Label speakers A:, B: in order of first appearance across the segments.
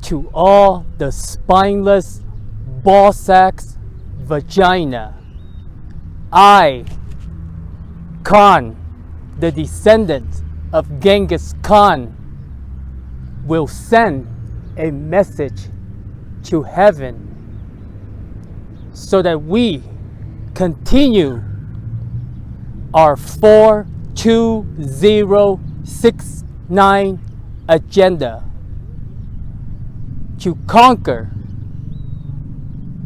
A: To all the spineless ball sacks vagina, I, Kahn, the descendant of Genghis Khan, will send a message to heaven so that we continue our 42069 agenda to conquer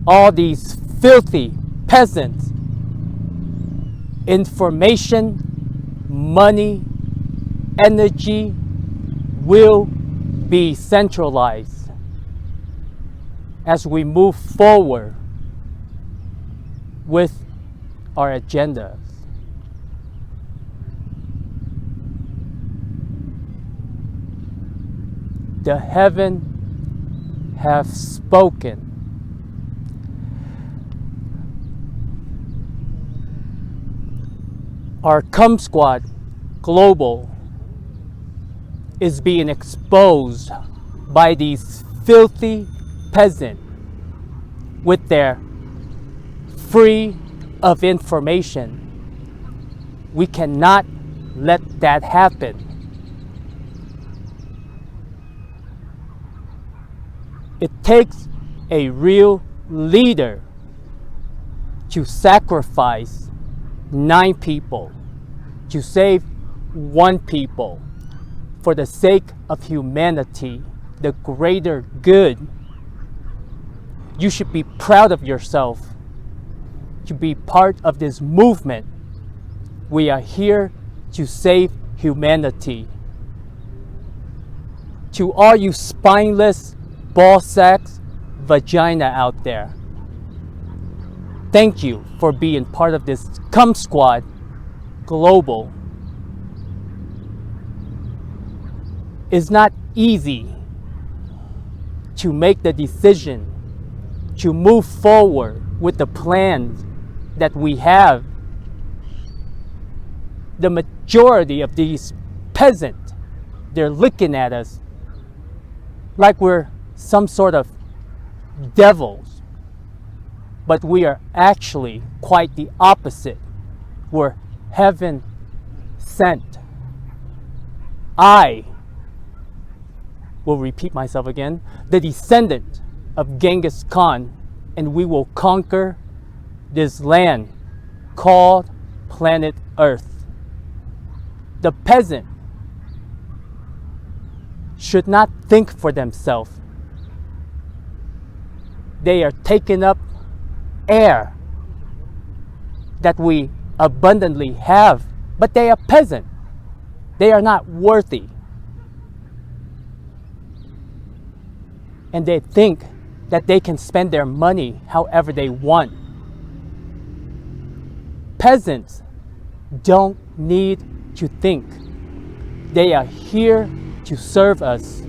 A: all these filthy peasants. Information, money, energy will be centralized as we move forward with our agendas. The heaven have spoken. Our Cum Squad Global is being exposed by these filthy peasants with their free of information. We cannot let that happen. It takes a real leader to sacrifice 9 people to save 1 people for the sake of humanity, the greater good. You should be proud of yourself to be part of this movement. We are here to save humanity. To all you spineless ball sacks vagina out there, thank you for being part of this Cum Squad Global. It's not easy to make the decision to move forward with the plans that we have. The majority of these peasants, they're looking at us like we're some sort of devils. But we are actually quite the opposite. We're heaven sent. I will repeat myself again, the descendant of Genghis Khan, and we will conquer this land called planet Earth. The peasant should not think for themselves. They are taking up air that we abundantly have, but they are peasant. They are not worthy. And they think that they can spend their money however they want. Peasants don't need to think. They are here to serve us.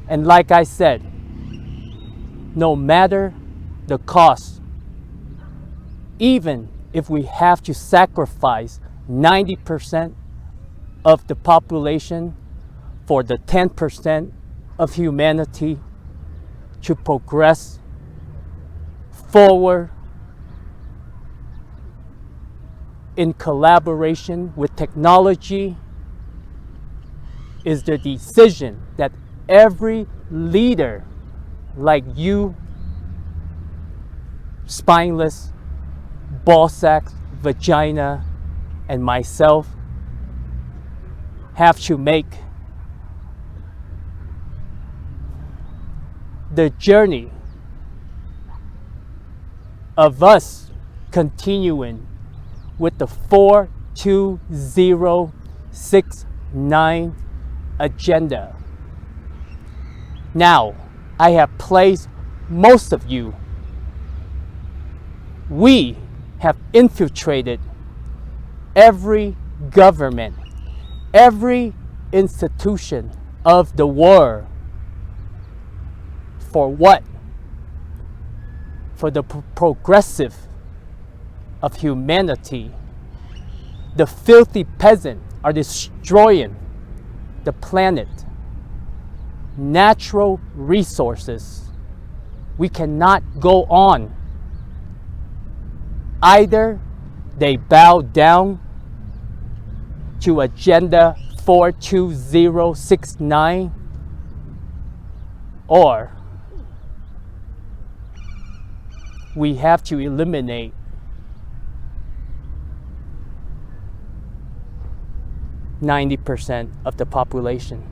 A: And like I said, no matter the cost, even if we have to sacrifice 90% of the population for the 10% of humanity to progress forward in collaboration with technology, is the decision that every leader like you, spineless, ballsack, vagina, and myself have to make. The journey of us continuing with the 42069 agenda. Now, I have placed most of you. We have infiltrated every government, every institution of the world. For what? For the progressive of humanity. The filthy peasants are destroying the planet. natural resources. We cannot go on. Either they bow down to Agenda 42069, or we have to eliminate %90 of the population.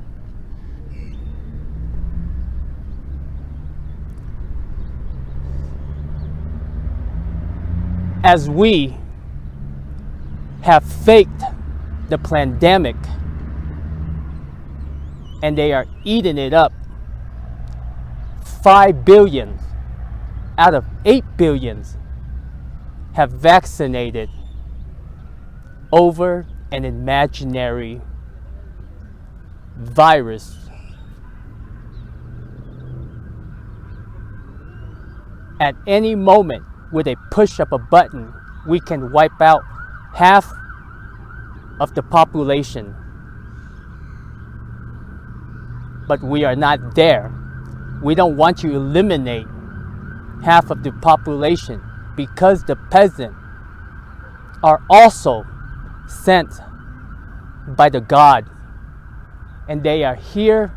A: As we have faked the pandemic and they are eating it up, 5 billion out of 8 billion have vaccinated over an imaginary virus. At any moment, with a push of a button, we can wipe out half of the population. But we are not there. We don't want to eliminate half of the population because the peasants are also sent by the God, and they are here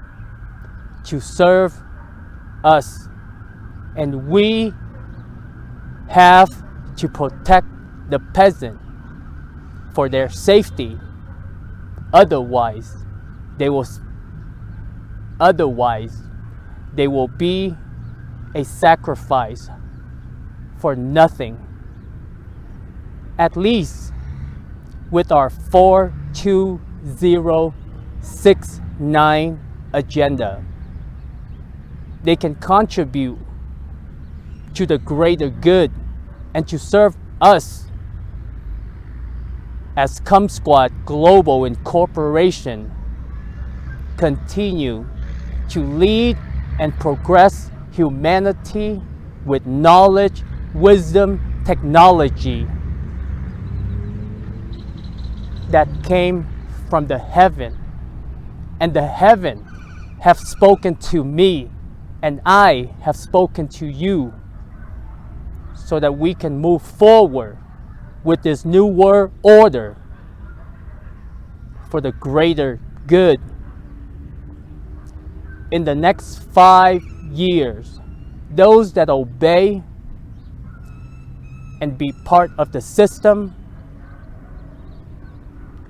A: to serve us, and we have to protect the peasant for their safety. Otherwise they will be a sacrifice for nothing. At least with our 42069 agenda, they can contribute to the greater good and to serve us as Com Squad Global Incorporation continue to lead and progress humanity with knowledge, wisdom, technology that came from the heaven. And the heaven have spoken to me, and I have spoken to you, so that we can move forward with this new world order for the greater good. In the next 5 years, those that obey and be part of the system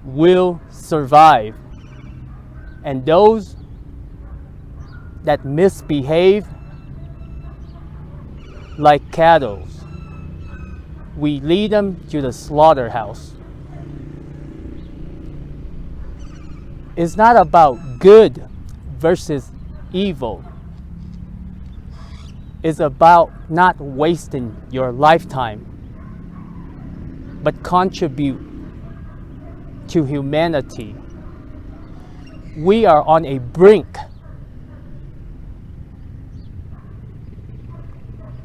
A: will survive, and those that misbehave like cattle, we lead them to the slaughterhouse. It's not about good versus evil. It's about not wasting your lifetime, but contribute to humanity. We are on a brink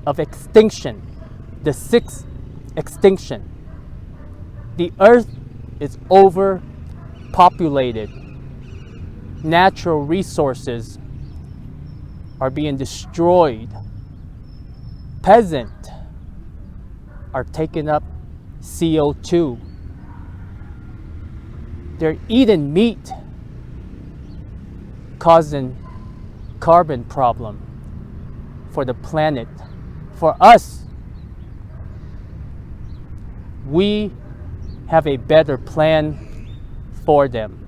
A: of extinction, the sixth extinction. The earth is overpopulated. Natural resources are being destroyed. Peasants are taking up CO2. They're eating meat, causing carbon problem for the planet. For us, we have a better plan for them.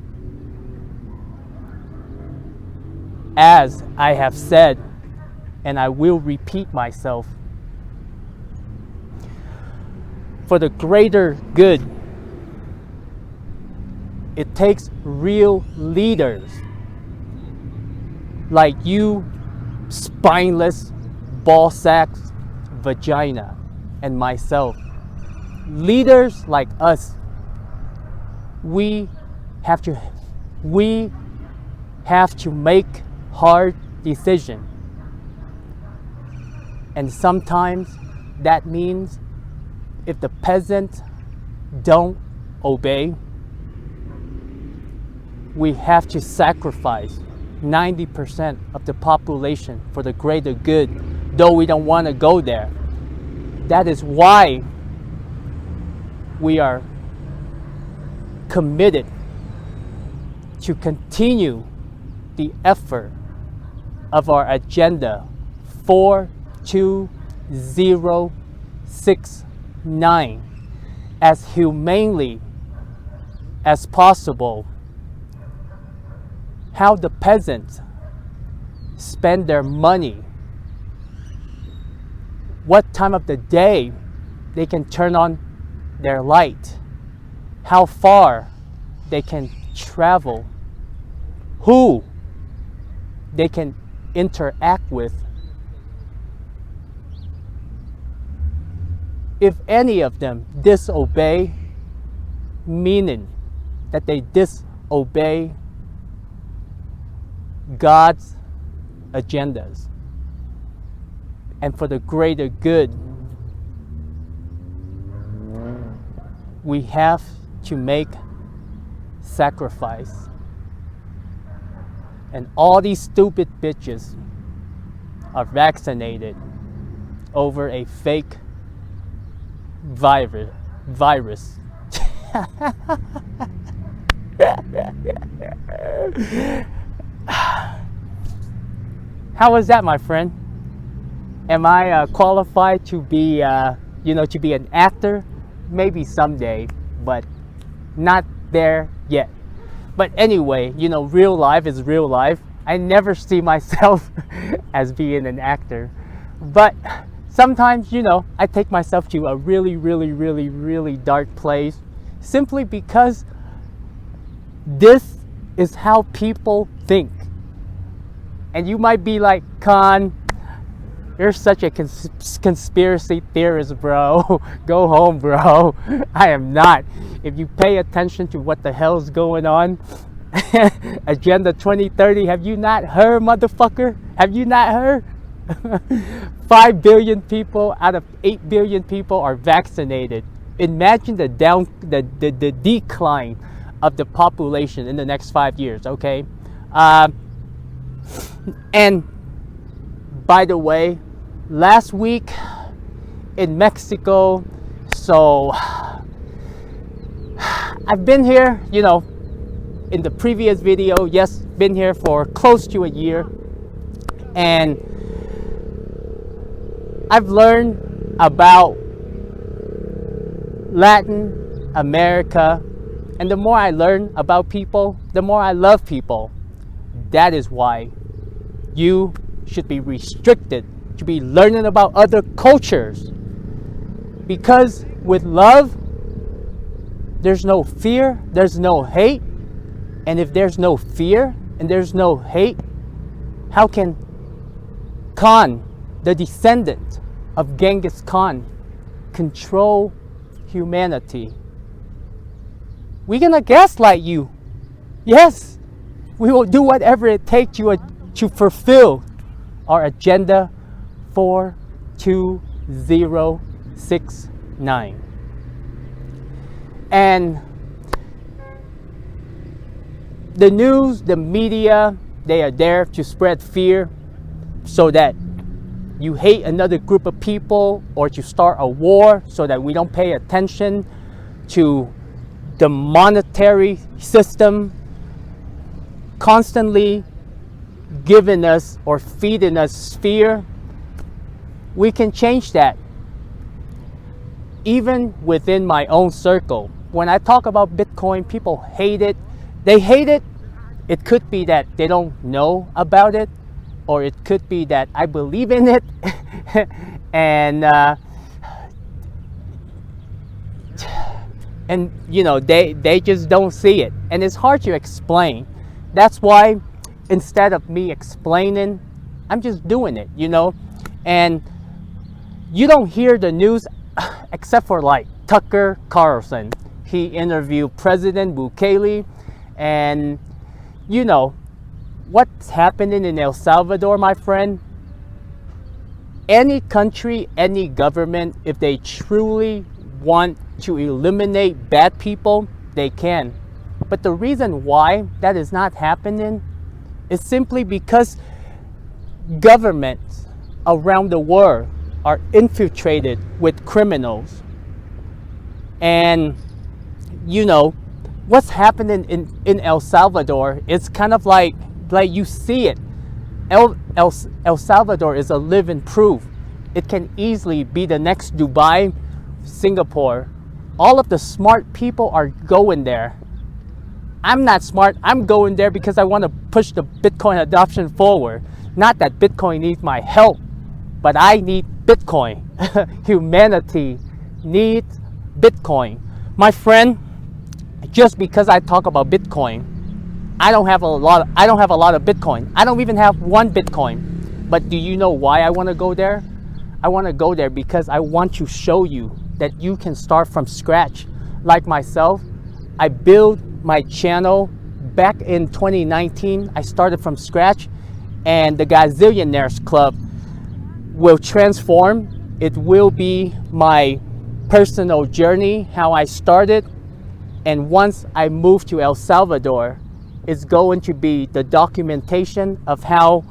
A: As I have said, and I will repeat myself, for the greater good, it takes real leaders like you, spineless ball sacks, vagina, and myself. Leaders like us, we have to make hard decisions. And sometimes that means if the peasants don't obey, we have to sacrifice 90% of the population for the greater good, though we don't want to go there. That is why we are committed to continue the effort of our agenda 42069 as humanely as possible. How the peasants spend their money, what time of the day they can turn on their light, how far they can travel, who they can interact with. If any of them disobey, meaning that they disobey God's agendas and for the greater good, we have to make sacrifice. And all these stupid bitches are vaccinated over a fake virus. How was that, my friend? Am I qualified to be, to be an actor? Maybe someday, but not there yet. But anyway, real life is real life. I never see myself as being an actor. But sometimes, I take myself to a really, really, really, really dark place simply because this is how people think. And you might be like, Kahn, you're such a conspiracy theorist, bro. Go home, bro. I am not. If you pay attention to what the hell's going on, Agenda 2030, have you not heard, motherfucker? Have you not heard? 5 billion people out of 8 billion people are vaccinated. Imagine the decline of the population in the next 5 years, okay? And by the way, last week in Mexico, so I've been here, in the previous video, yes, been here for close to a year, and I've learned about Latin America, and the more I learn about people, the more I love people. That is why you should be restricted to be learning about other cultures, because with love there's no fear, there's no hate. And if there's no fear and there's no hate, how can Khan, the descendant of Genghis Khan, control humanity? We're gonna gaslight you. Yes, we will do whatever it takes to fulfill our agenda 42069. And the news, the media, they are there to spread fear so that you hate another group of people, or to start a war so that we don't pay attention to the monetary system constantly giving us or feeding us fear. We can change that. Even within my own circle, when I talk about Bitcoin, people hate it. They hate it. It could be that they don't know about it, or it could be that I believe in it and they just don't see it, and it's hard to explain. That's why instead of me explaining, I'm just doing it, and you don't hear the news except for like Tucker Carlson. He interviewed President Bukele, and what's happening in El Salvador, my friend. Any country, any government, if they truly want to eliminate bad people, they can. But the reason why that is not happening It's simply because governments around the world are infiltrated with criminals. And what's happening in El Salvador is kind of like you see it. El Salvador is a living proof. It can easily be the next Dubai, Singapore. All of the smart people are going there. I'm not smart. I'm going there because I want to push the Bitcoin adoption forward. Not that Bitcoin needs my help, but I need Bitcoin. Humanity needs Bitcoin. My friend, just because I talk about Bitcoin, I don't have a lot of Bitcoin. I don't even have one Bitcoin. But do you know why I want to go there? I want to go there because I want to show you that you can start from scratch. Like myself, I built my channel back in 2019. I started from scratch, and the Gazillionaires Club will transform. It will be my personal journey, how I started. And once I move to El Salvador, it's going to be the documentation of how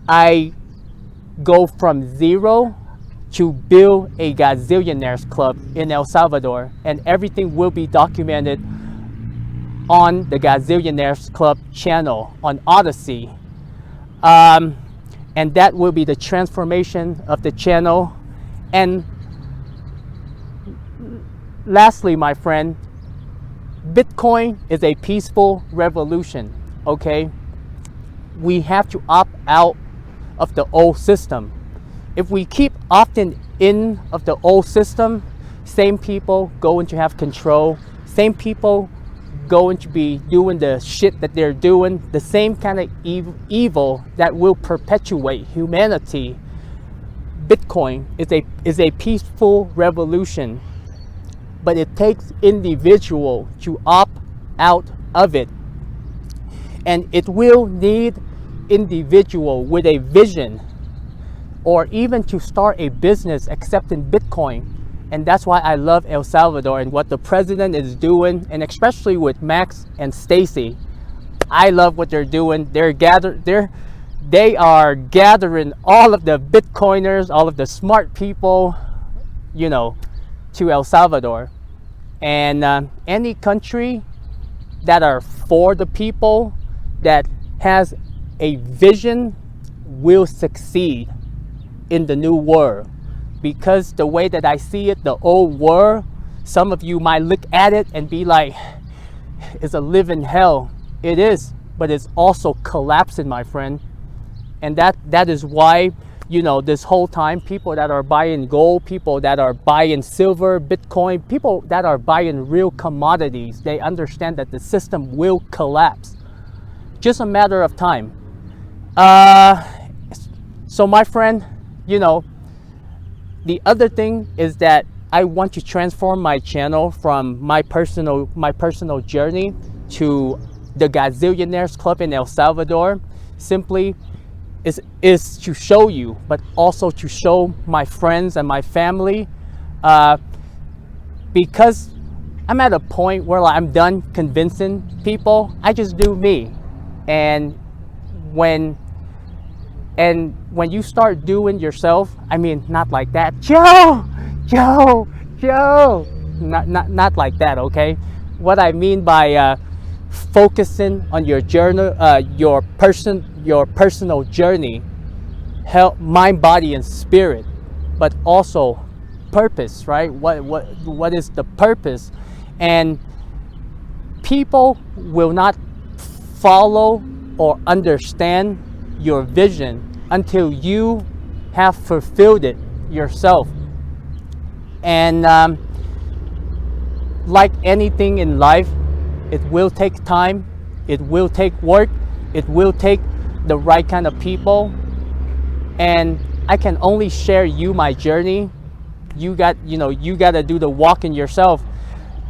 A: I go from zero to build a Gazillionaires Club in El Salvador. And everything will be documented on the Gazillionaires Club channel on Odyssey. And that will be the transformation of the channel. And lastly, my friend, Bitcoin is a peaceful revolution, okay? We have to opt out of the old system. If we keep opting in of the old system, same people going to have control, same people going to be doing the shit that they're doing, the same kind of evil that will perpetuate humanity. Bitcoin is a peaceful revolution, but it takes individual to opt out of it. And it will need individual with a vision, or even to start a business accepting Bitcoin. And that's why I love El Salvador and what the president is doing, and especially with Max and Stacy. I love what they're doing. They are gathering all of the Bitcoiners, all of the smart people, to El Salvador. And any country that are for the people, that has a vision, will succeed in the new world. Because the way that I see it, the old world, some of you might look at it and be like, it's a living hell. It is, but it's also collapsing, my friend. And that is why, this whole time, people that are buying gold, people that are buying silver, Bitcoin, people that are buying real commodities, they understand that the system will collapse. Just a matter of time. So my friend, the other thing is that I want to transform my channel from my personal journey to the Gazillionaires Club in El Salvador. Simply is to show you, but also to show my friends and my family, because I'm at a point where I'm done convincing people. I just do me. And when you start doing yourself, I mean, not like that, Joe, not like that, okay? What I mean by focusing on your journey, your personal journey, help mind, body, and spirit, but also purpose, right? What is the purpose? And people will not follow or understand your vision until you have fulfilled it yourself. And like anything in life, it will take time, it will take work, it will take the right kind of people. And I can only share you my journey. You got to do the walking yourself.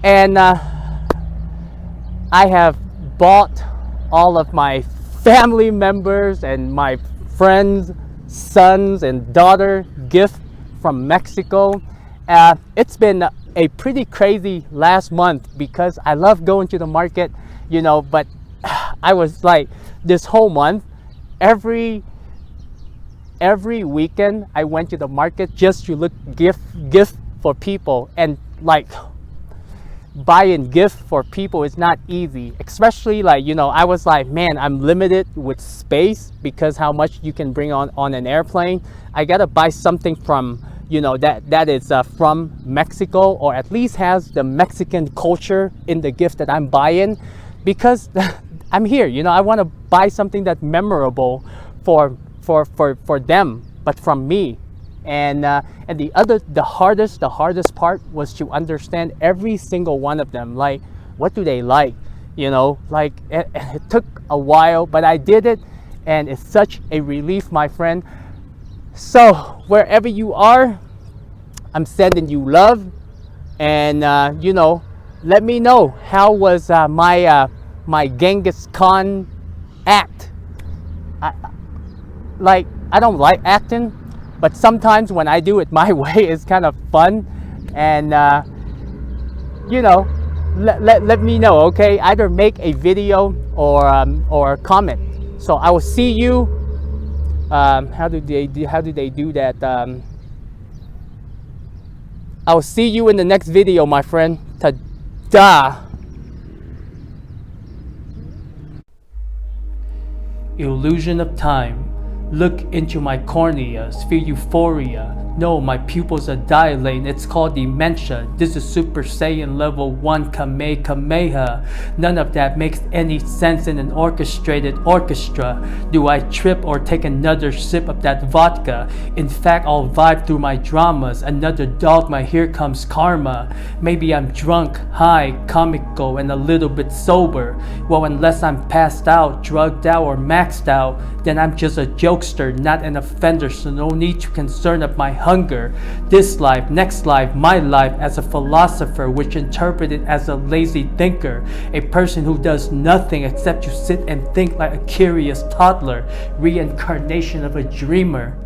A: And I have bought all of my family members and my friends, sons and daughter gift from Mexico. It's been a pretty crazy last month because I love going to the market, but I was like, this whole month every weekend I went to the market just to look gift for people, and like buying gift for people is not easy, especially like, you know, I was like, man, I'm limited with space because how much you can bring on an airplane. I gotta buy something from, you know, that is from Mexico, or at least has the Mexican culture in the gift that I'm buying, because I'm here, you know, I want to buy something that's memorable for them, but from me. And the hardest part was to understand every single one of them. Like, what do they like? You know, like it took a while, but I did it, and it's such a relief, my friend. So wherever you are, I'm sending you love, and you know, let me know how was my Genghis Khan act. I don't like acting, but sometimes when I do it my way, it's kind of fun. And you know, let me know, okay? Either make a video or comment. So I will see you. How do they do that? I'll see you in the next video, my friend. Ta-da! Illusion of time. Look into my corneas, feel euphoria. No, my pupils are dilating, it's called dementia. This is Super Saiyan level 1 Kamehameha. None of that makes any sense in an orchestrated orchestra. Do I trip or take another sip of that vodka? In fact, I'll vibe through my dramas. Another dogma, here comes karma. Maybe I'm drunk, high, comical, and a little bit sober. Well, unless I'm passed out, drugged out, or maxed out, then I'm just a jokester, not an offender, so no need to concern of my hunger. This life, next life, my life as a philosopher, which interpreted as a lazy thinker, a person who does nothing except to sit and think like a curious toddler, reincarnation of a dreamer.